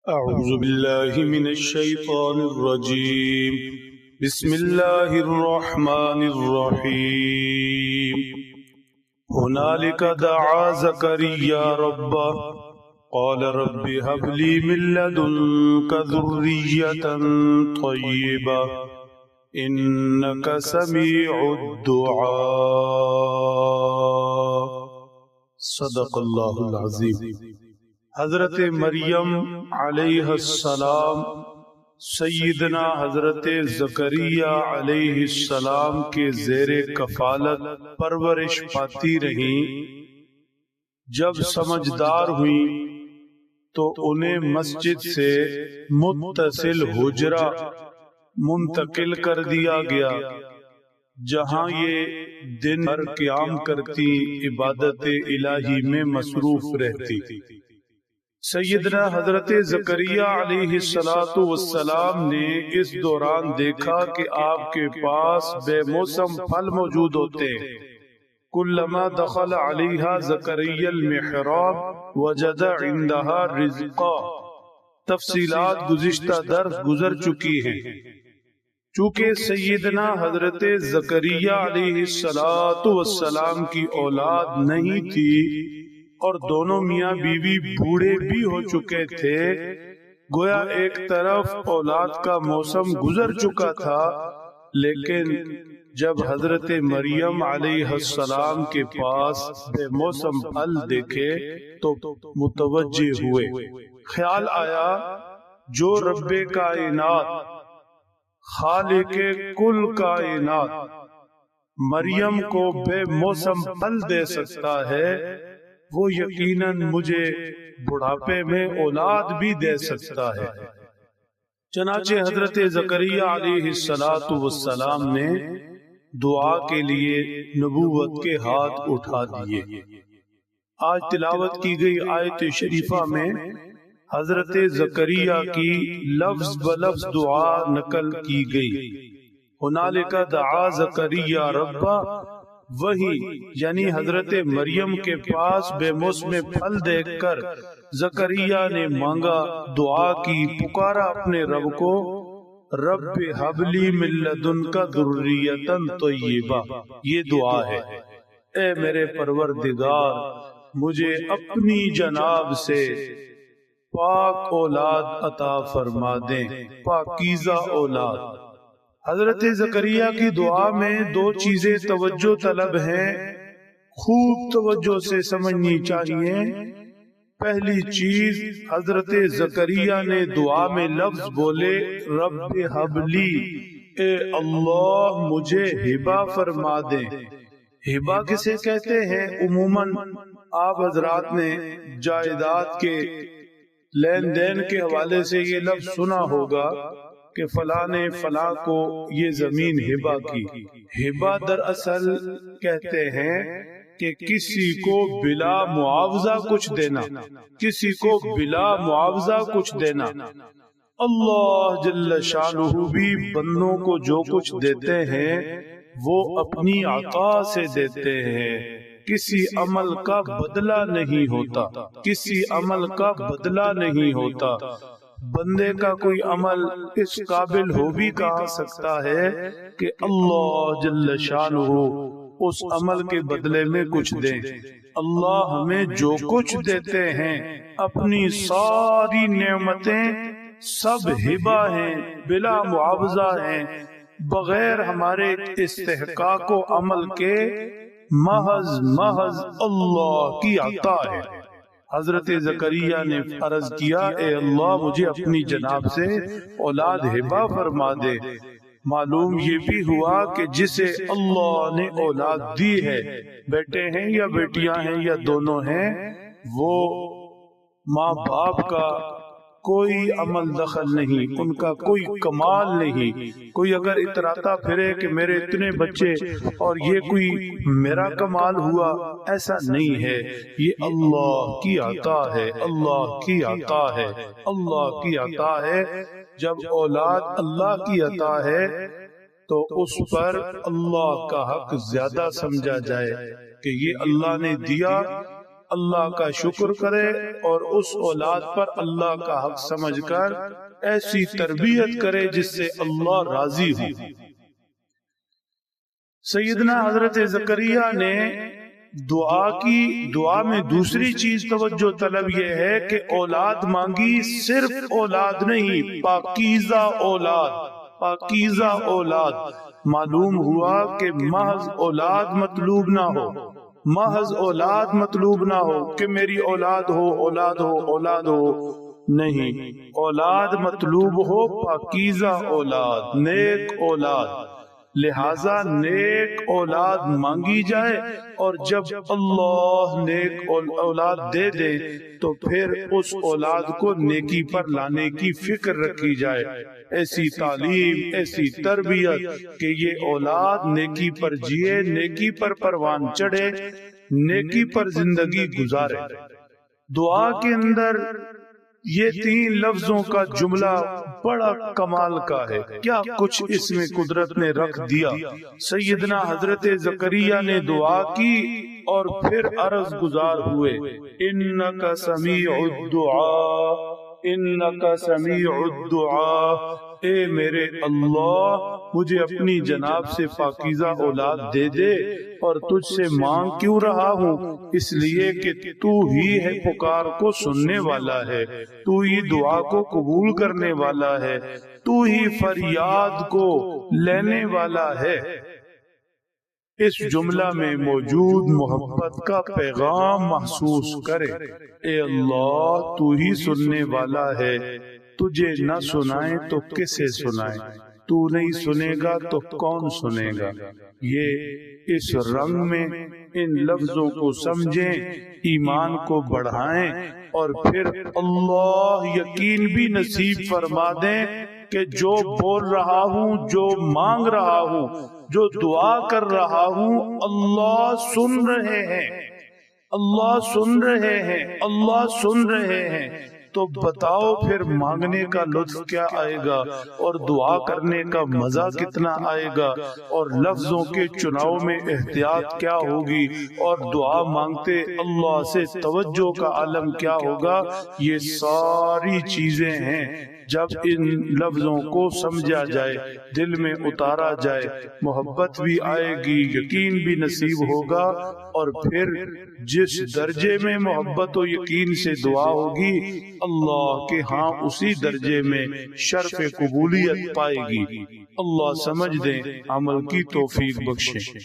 أعوذ بالله من الشيطان الرجيم. بسم الله الرحمن الرحيم. هنالك دعا زكريا ربه قال رب هب لي من لدنك ذرية طيبة إنك سميع الدعاء. صدق اللہ العظیم. حضرت مریم علیہ السلام سیدنا حضرت زکریا علیہ السلام کے زیر کفالت پرورش پاتی رہیں. جب سمجھدار ہوئیں تو انہیں مسجد سے متصل حجرہ منتقل کر دیا گیا جہاں یہ دن بھر قیام کرتی عبادت الہی میں مصروف رہتی. سیدنا حضرت زکریا علیہ السلام نے اس دوران دیکھا کہ آپ کے پاس بے موسم پھل موجود ہوتے. کلما دخل علیہا زکریا المحراب وجد عندها رزقا. تفصیلات گزشتہ درس گزر چکی ہیں. چونکہ سیدنا حضرت زکریا علیہ السلام کی اولاد نہیں تھی اور دونوں میاں بیوی بوڑھے بھی ہو چکے تھے، گویا ایک طرف اولاد کا موسم گزر چکا تھا، لیکن جب حضرت مریم علیہ السلام کے پاس بے موسم پھل دیکھے تو متوجہ ہوئے. خیال آیا جو رب کائنات خالق کل کائنات مریم کو بے موسم پھل دے سکتا ہے، وہ یقیناً مجھے بڑھاپے میں اولاد بھی دے سکتا ہے. چنانچہ حضرت زکریا علیہ السلام نے دعا کے لیے نبوت کے ہاتھ اٹھا دیے. آج تلاوت کی گئی آیت شریفہ میں حضرت زکریا کی لفظ بلفظ دعا نقل کی گئی. ہنالک دعا زکریا ربہ، وہی یعنی حضرت مریم کے پاس بے موسم پھل دیکھ کر زکریا نے مانگا، دعا کی، پکارا اپنے رب کو، رب ہب لی من لدنک ذریۃ طیبہ. یہ دعا ہے، اے میرے پروردگار مجھے اپنی جناب سے پاک اولاد عطا فرما دیں، پاکیزہ اولاد. حضرت زکریا کی دعا میں دو چیزیں توجہ طلب ہیں، خوب توجہ سے سمجھنی چاہیے. پہلی چیز، حضرت زکریا نے دعا میں لفظ بولے رب ہب لی، اے اللہ مجھے ہبہ فرما دے. ہبہ کسے کہتے ہیں؟ عموماً آپ حضرات نے جائیداد کے لین دین کے حوالے سے یہ لفظ سنا ہوگا کہ فلاں نے فلاں کو یہ زمین ہبہ کی. ہبہ دراصل کہتے ہیں کہ کسی کو بلا معاوضہ کچھ دینا، کسی کو بلا معاوضہ کچھ دینا. اللہ جل شانہ بھی بندوں کو جو کچھ دیتے ہیں وہ اپنی عطا سے دیتے ہیں. کسی عمل کا بدلہ نہیں ہوتا، کسی عمل کا بدلہ نہیں ہوتا. بندے کا کوئی عمل اس قابل ہو بھی کہا سکتا ہے کہ اللہ جل شانہ اس عمل کے بدلے میں کچھ دے. اللہ ہمیں جو کچھ دیتے ہیں اپنی ساری نعمتیں سب ہبہ ہیں، بلا معاوضہ ہیں، بغیر ہمارے استحقاق و عمل کے محض اللہ کی عطا ہے. حضرت زکریا نے عرض کیا، اے اللہ مجھے اپنی جناب سے اولاد ہبہ فرما دے. معلوم یہ بھی ہوا کہ جسے اللہ نے اولاد دی ہے، بیٹے ہیں یا بیٹیاں ہیں یا دونوں ہیں، وہ ماں باپ کا کوئی عمل دخل نہیں، ان کا کوئی کمال نہیں. کوئی اگر اتراتا پھرے کہ میرے اتنے بچے اور یہ کوئی میرا کمال ہوا، ایسا نہیں ہے. یہ اللہ کی عطا ہے، اللہ کی عطا ہے، اللہ کی عطا ہے. جب اولاد اللہ کی عطا ہے تو اس پر اللہ کا حق زیادہ سمجھا جائے کہ یہ اللہ نے دیا اللہ کا شکر کرے اور اس اولاد پر اللہ کا حق سمجھ کر ایسی تربیت کرے جس سے اللہ راضی ہو۔ سیدنا حضرت زکریا نے دعا کی، دعا میں دوسری چیز توجہ طلب یہ ہے کہ اولاد مانگی، صرف اولاد نہیں، پاکیزہ اولاد، پاکیزہ اولاد۔ معلوم ہوا کہ محض اولاد مطلوب نہ ہو، محض اولاد مطلوب نہ ہو کہ میری اولاد ہو، اولاد ہو، اولاد ہو، نہیں، اولاد مطلوب ہو پاکیزہ اولاد، نیک اولاد۔ لہذا نیک اولاد مانگی جائے، اور جب اللہ نیک اولاد دے دے تو پھر اس اولاد کو نیکی پر لانے کی فکر رکھی جائے، ایسی تعلیم، ایسی تربیت کہ یہ اولاد نیکی پر جیے، نیکی پر پروان چڑھے، نیکی پر زندگی گزارے۔ دعا کے اندر یہ 3 لفظوں کا جملہ بڑا کمال کا ہے، کیا کچھ اس میں قدرت نے رکھ دیا۔ سیدنا حضرت زکریا نے دعا کی اور پھر عرض گزار ہوئے، انک سمیع الدعاء، انک سمیع الدعاء، اے میرے اللہ مجھے اپنی جناب سے پاکیزہ اولاد دے دے، اور تجھ سے مانگ کیوں رہا ہوں؟ اس لیے کہ تو ہی ہے پکار کو سننے والا ہے، تو ہی دعا کو قبول کرنے والا ہے، تو ہی فریاد کو لینے والا ہے۔ اس جملہ میں موجود محبت کا پیغام محسوس کرے، اے اللہ تو ہی سننے والا ہے، تجھے نہ سنائیں تو کسے سنائیں، تو نہیں سنے گا تو کون سنے گا۔ یہ اس رنگ میں ان لفظوں کو سمجھیں، ایمان کو بڑھائیں، اور پھر اللہ یقین بھی نصیب فرما دیں کہ جو بول رہا ہوں، جو مانگ رہا ہوں، جو دعا کر رہا ہوں، اللہ سن رہے ہیں، اللہ سن رہے ہیں، اللہ سن رہے ہیں۔ تو بتاؤ پھر مانگنے کا لطف کیا آئے گا، اور دعا کرنے کا مزہ کتنا آئے گا، اور لفظوں کے چناؤ میں احتیاط کیا ہوگی، اور دعا مانگتے اللہ سے توجہ کا عالم کیا ہوگا۔ یہ ساری چیزیں ہیں جب ان لفظوں کو سمجھا جائے، دل میں اتارا جائے، محبت بھی آئے گی، یقین بھی نصیب ہوگا، اور پھر جس درجے میں محبت و یقین سے دعا ہوگی اللہ کے ہاں اسی درجے میں شرف قبولیت پائے گی۔ اللہ سمجھ دیں، عمل کی توفیق بخشے۔